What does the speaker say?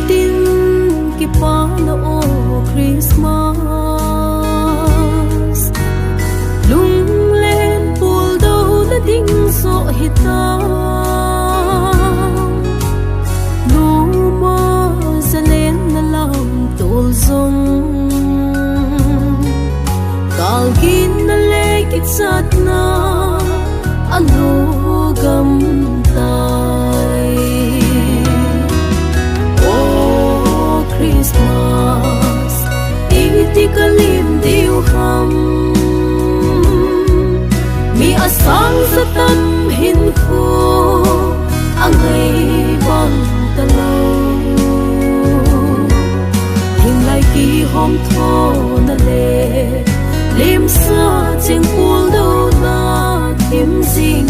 tin ki pa na o Christmas lung lên pul đâu na ding so hita nu ma zalen na lam tol zong kal gin na le kit sat na anu gam tai oh Christmas iti kalim diu ham mi asang sa tam hin ko angay bang talaw hinglay ki hom tho na le lim sa ching pul do na kim sing